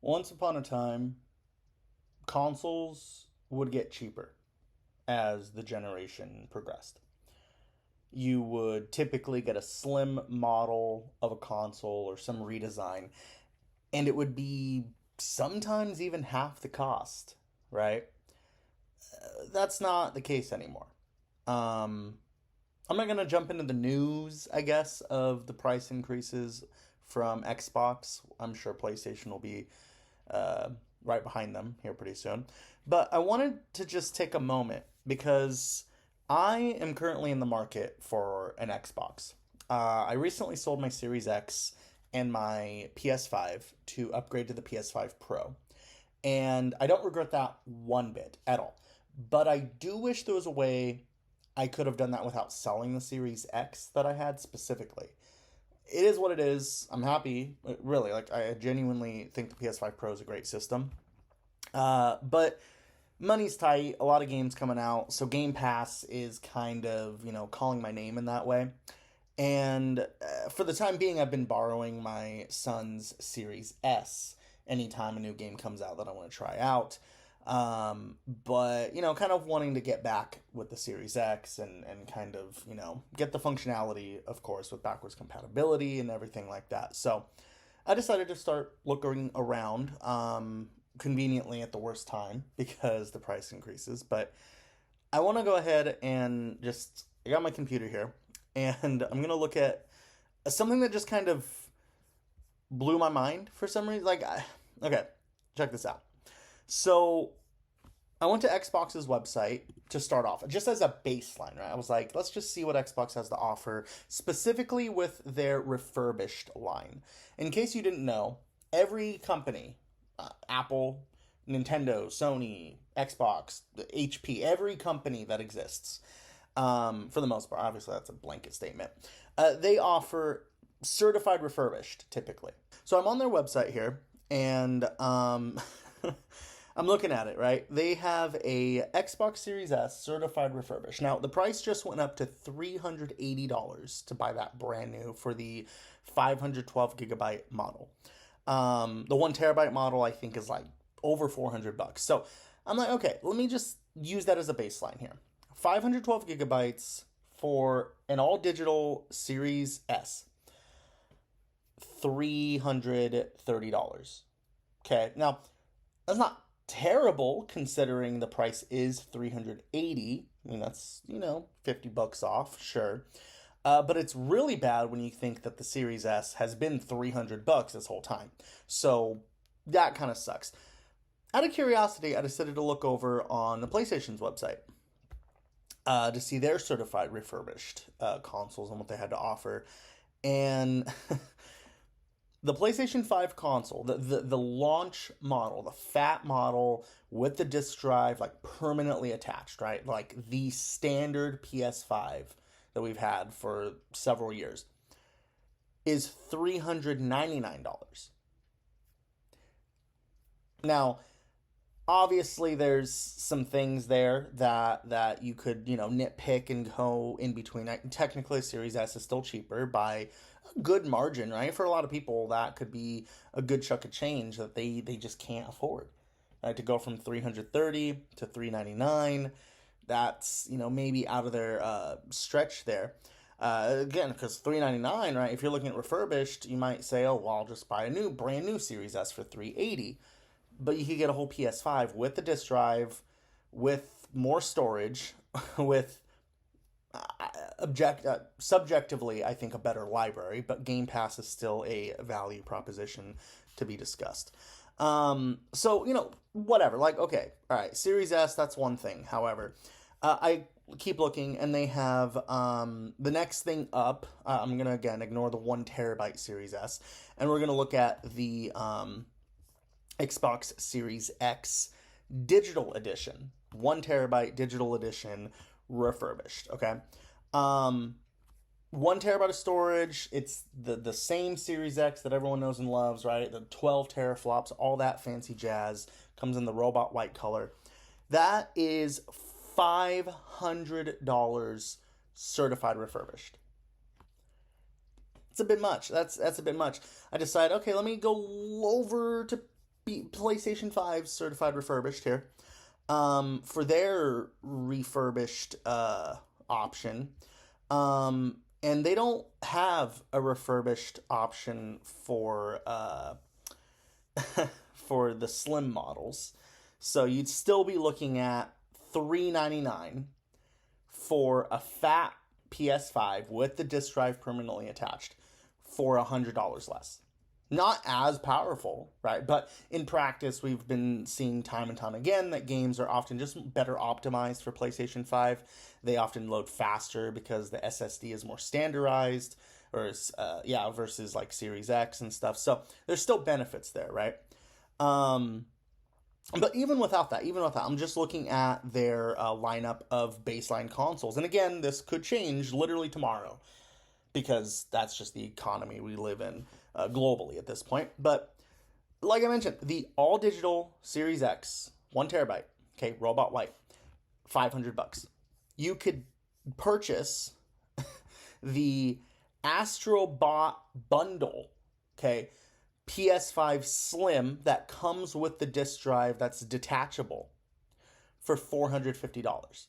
Once upon a time, consoles would get cheaper as the generation progressed. You would typically get a slim model of a console or some redesign, and it would be sometimes even half the cost, right? That's not the case anymore. Um, I'm not going to jump into the news, I guess, of the price increases from Xbox. I'm sure PlayStation will be uh, right behind them here pretty soon. But I wanted to just take a moment because I am currently in the market for an Xbox. I recently sold my Series X and my PS5 to upgrade to the PS5 Pro. And I don't regret that one bit at all. But I do wish there was a way I could have done that without selling the Series X that I had specifically. It is what it is. I'm happy, really. Like I genuinely think the PS5 Pro is a great system. But money's tight. A lot of games coming out, so Game Pass is kind of calling my name in that way. And for the time being, I've been borrowing my son's Series S anytime a new game comes out that I want to try out. But kind of wanting to get back with the Series X and kind of get the functionality, of course, with backwards compatibility and everything like that. So I decided to start looking around. Conveniently at the worst time because the price increases, but I want to go ahead and just I got my computer here and I'm gonna look at something that just kind of blew my mind for some reason. Okay, check this out. So I went to Xbox's website to start off, just as a baseline, right? I was like, let's just see what Xbox has to offer, specifically with their refurbished line. In case you didn't know, every company, Apple, Nintendo, Sony, Xbox, HP, every company that exists, for the most part, obviously that's a blanket statement, they offer certified refurbished typically. So I'm on their website here, and I'm looking at it, right? They have a Xbox Series S certified refurbished. Now, the price just went up to $380 to buy that brand new for the 512 gigabyte model. The 1 terabyte model, I think, is like over $400. So I'm like, okay, let me just use that as a baseline here. 512 gigabytes for an all digital Series S, $330. Okay, now that's not terrible considering the price is 380. I mean, that's, $50 off, sure. But it's really bad when you think that the Series S has been $300 this whole time. So that kind of sucks. Out of curiosity, I decided to look over on the PlayStation's website to see their certified refurbished consoles and what they had to offer. And the PlayStation 5 console, the launch model, the fat model with the disc drive like permanently attached, right? Like the standard PS5 that we've had for several years, is $399. Now, obviously there's some things there that you could, nitpick and go in between. Technically, Series S is still cheaper by a good margin, right? For a lot of people, that could be a good chunk of change that they just can't afford. Right? To go from 330 to 399, that's maybe out of their stretch there. Again, because 399, right? If you're looking at refurbished, you might say, "Oh, well, I'll just buy a brand new Series S for 380." But you could get a whole PS5 with the disc drive, with more storage, with subjectively, I think a better library. But Game Pass is still a value proposition to be discussed. So whatever. Like, okay, all right, Series S, that's one thing. However, I keep looking, and they have the next thing up. I'm gonna again ignore the 1 terabyte Series S, and we're gonna look at the Xbox Series X digital edition, 1 terabyte digital edition, refurbished. Okay, 1 terabyte of storage. It's the same Series X that everyone knows and loves, right? The 12 teraflops, all that fancy jazz, comes in the robot white color. That is $500 certified refurbished. It's a bit much. That's a bit much. I decided, okay, let me go over to PlayStation 5 certified refurbished here. For their refurbished option, and they don't have a refurbished option for for the slim models. So you'd still be looking at $399 for a fat PS5 with the disc drive permanently attached for $100 less. Not as powerful, right? But in practice, we've been seeing time and time again that games are often just better optimized for PlayStation 5. They often load faster because the SSD is more standardized, or versus like Series X and stuff. So there's still benefits there, right? But even without that, I'm just looking at their lineup of baseline consoles. And again, this could change literally tomorrow because that's just the economy we live in globally at this point. But like I mentioned, the all-digital Series X, 1 terabyte, okay, robot white, $500. You could purchase the Astrobot bundle, okay, PS5 Slim that comes with the disc drive that's detachable for $450.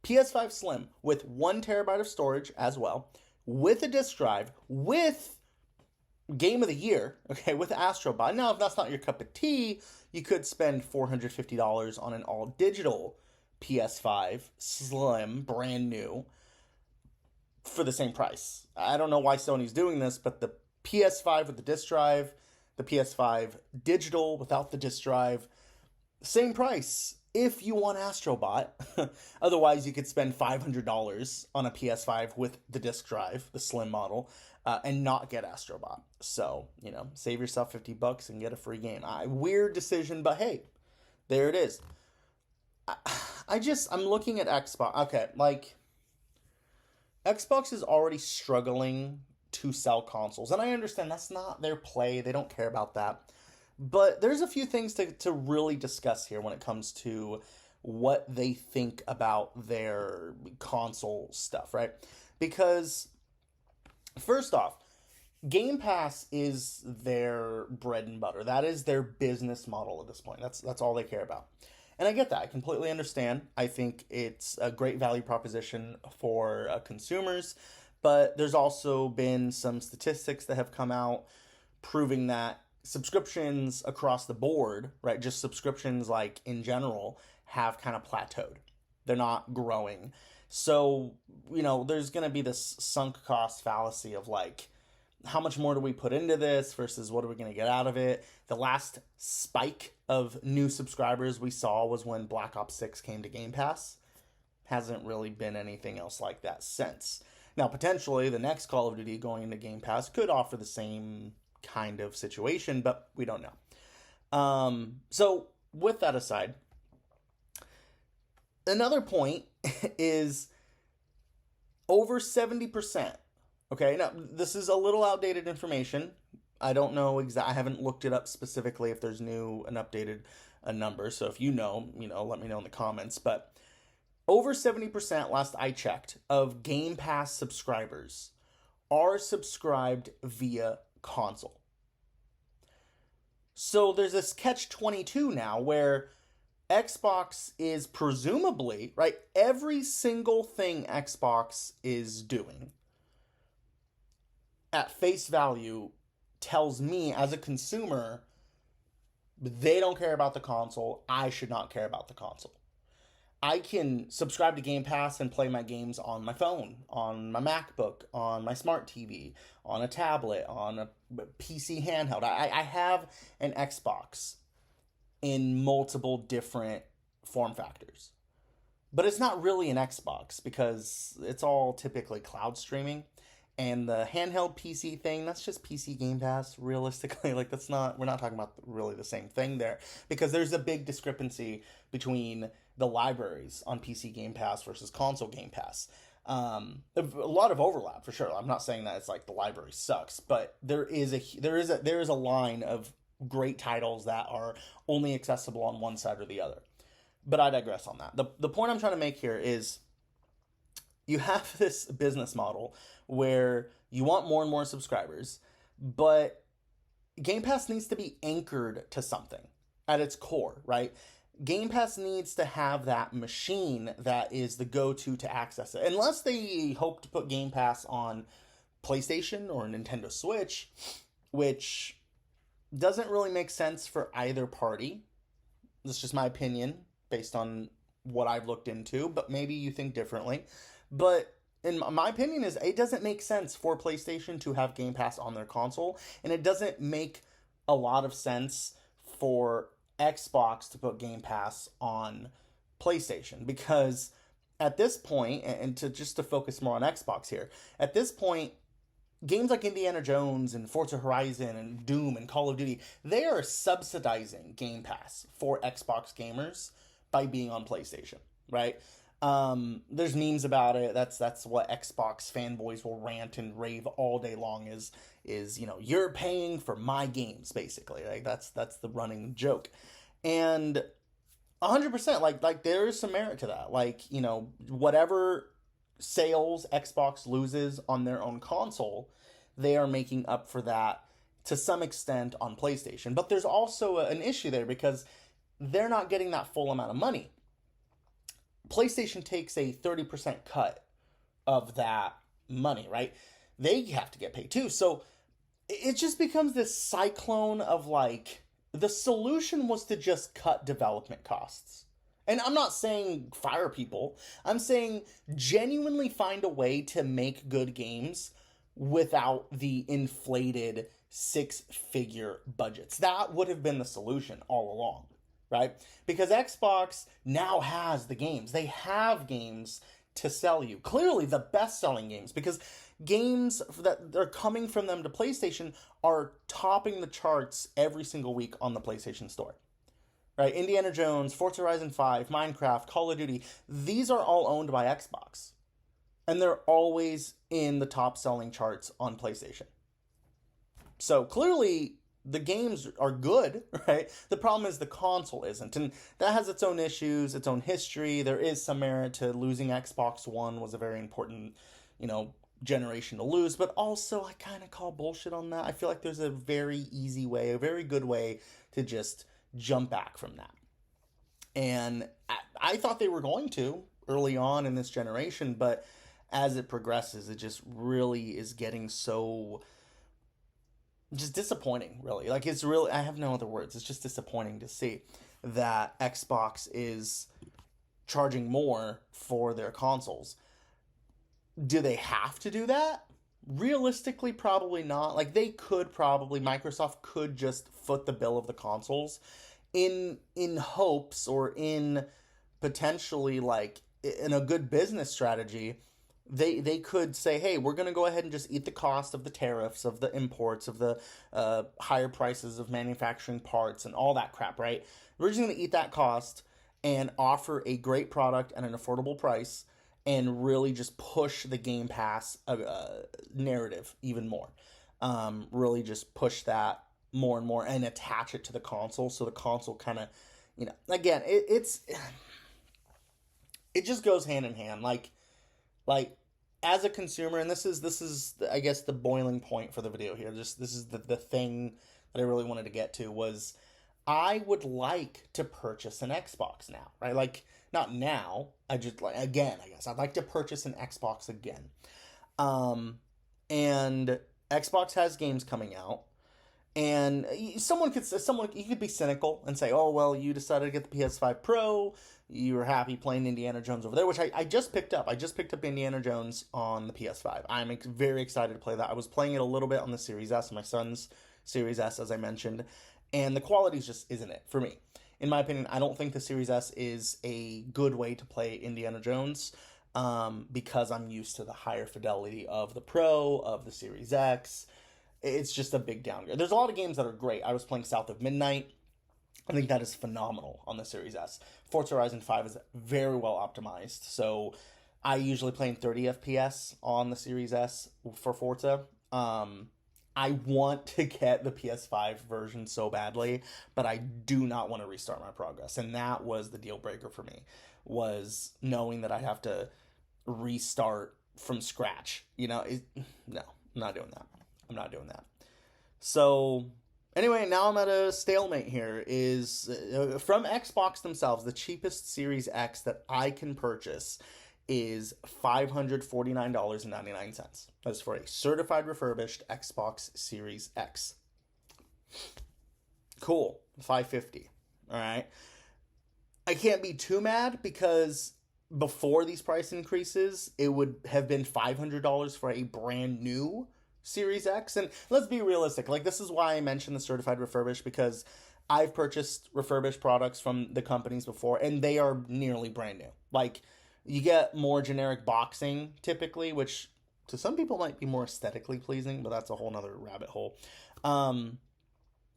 PS5 Slim with 1 terabyte of storage as well, with a disc drive, with Game of the Year, okay, with Astrobot. Now, if that's not your cup of tea, you could spend $450 on an all-digital PS5 Slim, brand new, for the same price. I don't know why Sony's doing this, but the PS5 with the disc drive, the PS5 digital without the disc drive, same price if you want Astrobot. Otherwise, you could spend $500 on a PS5 with the disc drive, the slim model, and not get Astrobot. So, save yourself $50 and get a free game. Weird decision, but hey, there it is. I'm looking at Xbox. Okay, like, Xbox is already struggling to sell consoles. And I understand that's not their play. They don't care about that. But there's a few things to really discuss here when it comes to what they think about their console stuff, right? Because, first off, Game Pass is their bread and butter. That is their business model at this point. That's all they care about. And I get that. I completely understand. I think it's a great value proposition for consumers. But there's also been some statistics that have come out proving that subscriptions across the board, right, just subscriptions like in general, have kind of plateaued. They're not growing. So, there's going to be this sunk cost fallacy of like, how much more do we put into this versus what are we going to get out of it? The last spike of new subscribers we saw was when Black Ops 6 came to Game Pass. Hasn't really been anything else like that since. Now, potentially, the next Call of Duty going into Game Pass could offer the same kind of situation, but we don't know. So, with that aside, another point is over 70%. Okay, now, this is a little outdated information. I don't know I haven't looked it up specifically if there's new and updated number. So, if you know, let me know in the comments. But over 70%, last I checked, of Game Pass subscribers are subscribed via console. So there's this catch-22 now where Xbox is presumably, right, every single thing Xbox is doing at face value tells me as a consumer they don't care about the console. I should not care about the console. I can subscribe to Game Pass and play my games on my phone, on my MacBook, on my smart TV, on a tablet, on a PC handheld. I have an Xbox in multiple different form factors. But it's not really an Xbox because it's all typically cloud streaming. And the handheld PC thing, that's just PC Game Pass, realistically. Like, we're not talking about really the same thing there. Because there's a big discrepancy between the libraries on PC Game Pass versus console Game Pass. A lot of overlap, for sure. I'm not saying that it's like the library sucks, but there is a line of great titles that are only accessible on one side or the other. But I digress on that. The point I'm trying to make here is you have this business model where you want more and more subscribers, but Game Pass needs to be anchored to something at its core, right? Game Pass needs to have that machine that is the go-to to access it. Unless they hope to put Game Pass on PlayStation or Nintendo Switch, which doesn't really make sense for either party. That's just my opinion based on what I've looked into, but maybe you think differently. But in my opinion is it doesn't make sense for PlayStation to have Game Pass on their console, and it doesn't make a lot of sense for Xbox to put Game Pass on PlayStation, because at this point, and to just to focus more on Xbox here, at this point, games like Indiana Jones and Forza Horizon and Doom and Call of Duty, they are subsidizing Game Pass for Xbox gamers by being on PlayStation, right? There's memes about it. That's what Xbox fanboys will rant and rave all day long is you're paying for my games, basically. Like that's the running joke. And 100%, like there is some merit to that. Like, whatever sales Xbox loses on their own console, they are making up for that to some extent on PlayStation. But there's also an issue there because they're not getting that full amount of money. PlayStation takes a 30% cut of that money, right? They have to get paid too. So it just becomes this cyclone of like, the solution was to just cut development costs. And I'm not saying fire people. I'm saying genuinely find a way to make good games without the inflated six-figure budgets. That would have been the solution all along, right? Because Xbox now has the games. They have games to sell you. Clearly the best-selling games, because games that are coming from them to PlayStation are topping the charts every single week on the PlayStation Store. Right? Indiana Jones, Forza Horizon 5, Minecraft, Call of Duty, these are all owned by Xbox. And they're always in the top selling charts on PlayStation. So clearly the games are good, right? The problem is the console isn't. And that has its own issues, its own history. There is some merit to losing Xbox One was a very important, generation to lose. But also I kind of call bullshit on that. I feel like there's a very easy way, a very good way to just jump back from that. And I thought they were going to early on in this generation, but as it progresses, it just really is getting so just disappointing, really. Like, it's really, I have no other words. It's just disappointing to see that Xbox is charging more for their consoles. Do they have to do that? Realistically, probably not. Like, they could probably, Microsoft could just foot the bill of the consoles in hopes, or in potentially, like, in a good business strategy. They could say, hey, we're going to go ahead and just eat the cost of the tariffs, of the imports, of the higher prices of manufacturing parts and all that crap, right? We're just going to eat that cost and offer a great product at an affordable price and really just push the Game Pass narrative even more. Really just push that more and more and attach it to the console, so the console kind of, again, it just goes hand in hand. Like as a consumer, and this is I guess the boiling point for the video here. This is the thing that I really wanted to get to was I would like to purchase an Xbox now, right? Like, not now. I just, like, again, I guess I'd like to purchase an Xbox again. And Xbox has games coming out. And you could be cynical and say, oh, well, you decided to get the PS5 Pro. You were happy playing Indiana Jones over there, which I just picked up. I just picked up Indiana Jones on the PS5. I'm very excited to play that. I was playing it a little bit on the Series S, my son's Series S, as I mentioned. And the quality just isn't it for me. In my opinion, I don't think the Series S is a good way to play Indiana Jones, because I'm used to the higher fidelity of the Pro, of the Series X. It's just a big downgrade. There's a lot of games that are great. I was playing South of Midnight. I think that is phenomenal on the Series S. Forza Horizon 5 is very well optimized, so I usually play in 30 FPS on the Series S for Forza. I want to get the PS5 version so badly, but I do not want to restart my progress. And that was the deal breaker for me, was knowing that I have to restart from scratch. No, I'm not doing that. I'm not doing that. So Anyway, now I'm at a stalemate here. Is from Xbox themselves, the cheapest Series X that I can purchase is $549.99. That's for a certified refurbished Xbox Series X. Cool, 550. All right. I can't be too mad because before these price increases, it would have been $500 for a brand new Series X. And let's be realistic. Like, this is why I mentioned the certified refurbished, because I've purchased refurbished products from the companies before, and they are nearly brand new. Like, you get more generic boxing typically, which to some people might be more aesthetically pleasing, but that's a whole nother rabbit hole.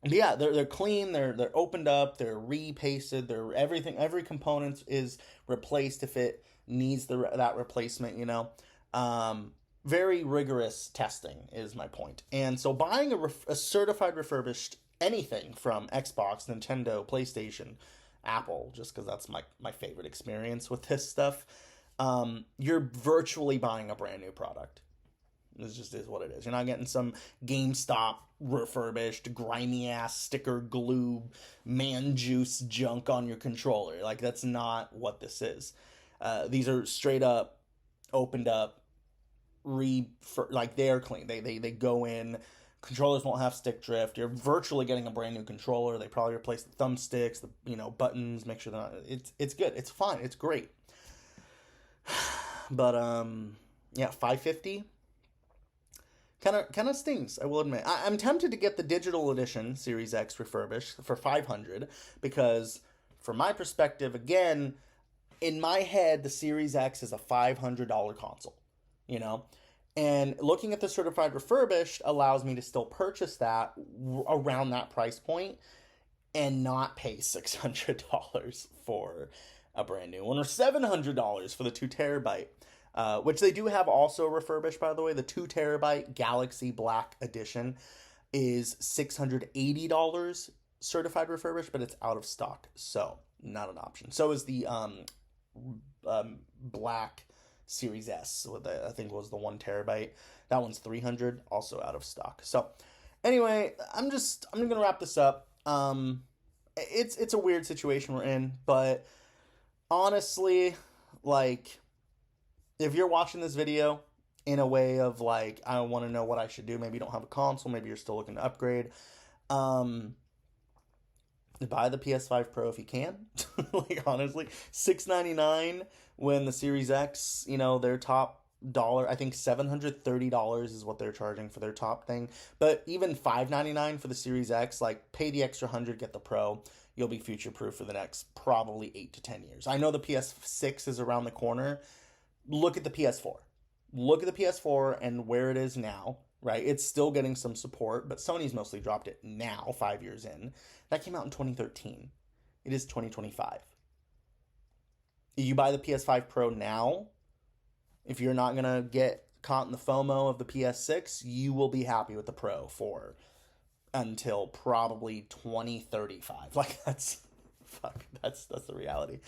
Yeah, they're clean, they're opened up, they're repasted, they're everything, every component is replaced if it needs that replacement, you know. Very rigorous testing is my point. And so buying a certified refurbished anything from Xbox, Nintendo, PlayStation, Apple, just because that's my favorite experience with this stuff, you're virtually buying a brand new product. This just is what it is. You're not getting some GameStop refurbished, grimy ass sticker glue, man juice junk on your controller. Like, that's not what this is. These are straight up, opened up, like, they're clean. They go in. Controllers won't have stick drift. You're virtually getting a brand new controller. They probably replace the thumbsticks, the buttons, make sure they're not. It's good. It's fine. It's great. But yeah, 550. Kind of stings, I will admit. I'm tempted to get the digital edition Series X refurbished for $500 because, from my perspective, again, in my head, the Series X is a $500 console, you know? And looking at the certified refurbished allows me to still purchase that around that price point and not pay $600 for a brand new one, or $700 for the 2 terabyte. Which they do have also refurbished, by the way. The 2 terabyte Galaxy Black Edition is $680 certified refurbished, but it's out of stock, so not an option. So is the Black Series S, with I think was the 1 terabyte. That one's $300, also out of stock. So anyway, I'm gonna wrap this up. It's a weird situation we're in, but honestly, like, if you're watching this video in a way of like, I want to know what I should do, maybe you don't have a console, maybe you're still looking to upgrade, buy the PS5 Pro if you can. Like, honestly, $699 when the Series X, you know, their top dollar, I think $730 is what they're charging for their top thing. But even $599 for the Series X, like, pay the extra 100, get the Pro. You'll be future proof for the next probably 8 to 10 years. I know the PS6 is around the corner. Look at the PS4. Look at the PS4 and where it is now, right? It's still getting some support, but Sony's mostly dropped it now, 5 years in. That came out in 2013. It is 2025. You buy the PS5 Pro now, if you're not going to get caught in the FOMO of the PS6, you will be happy with the Pro for until probably 2035. Like, that's the reality.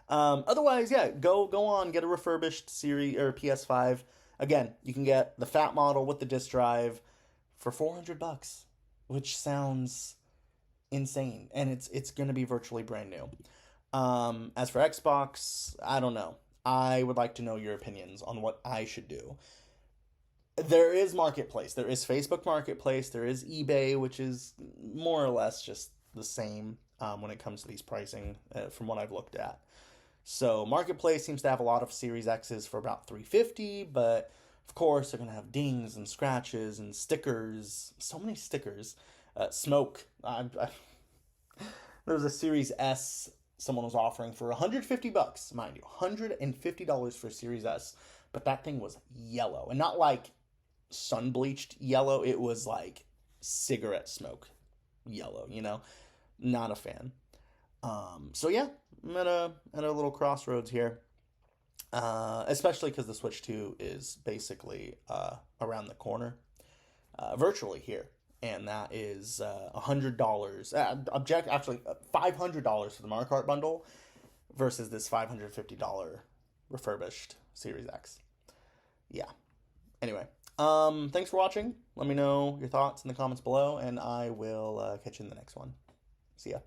Otherwise, yeah, go on, get a refurbished series or PS5. Again, you can get the fat model with the disc drive for $400, which sounds insane, and it's going to be virtually brand new. As for Xbox, I don't know. I would like to know your opinions on what I should do. There is Marketplace. There is Facebook Marketplace. There is eBay, which is more or less just the same when it comes to these pricing from what I've looked at. So Marketplace seems to have a lot of Series X's for about $350, but of course they're going to have dings and scratches and stickers. So many stickers. Smoke. There was a Series S someone was offering for $150, mind you. $150 for a Series S. But that thing was yellow. And not like sun-bleached yellow. It was like cigarette smoke yellow, you know? Not a fan. So yeah, I'm at a little crossroads here. Especially because the Switch 2 is basically around the corner. Virtually here. And that is $100. Actually, $500 for the Mario Kart bundle versus this $550 refurbished Series X. Yeah. Anyway, Thanks for watching. Let me know your thoughts in the comments below, and I will catch you in the next one. See ya.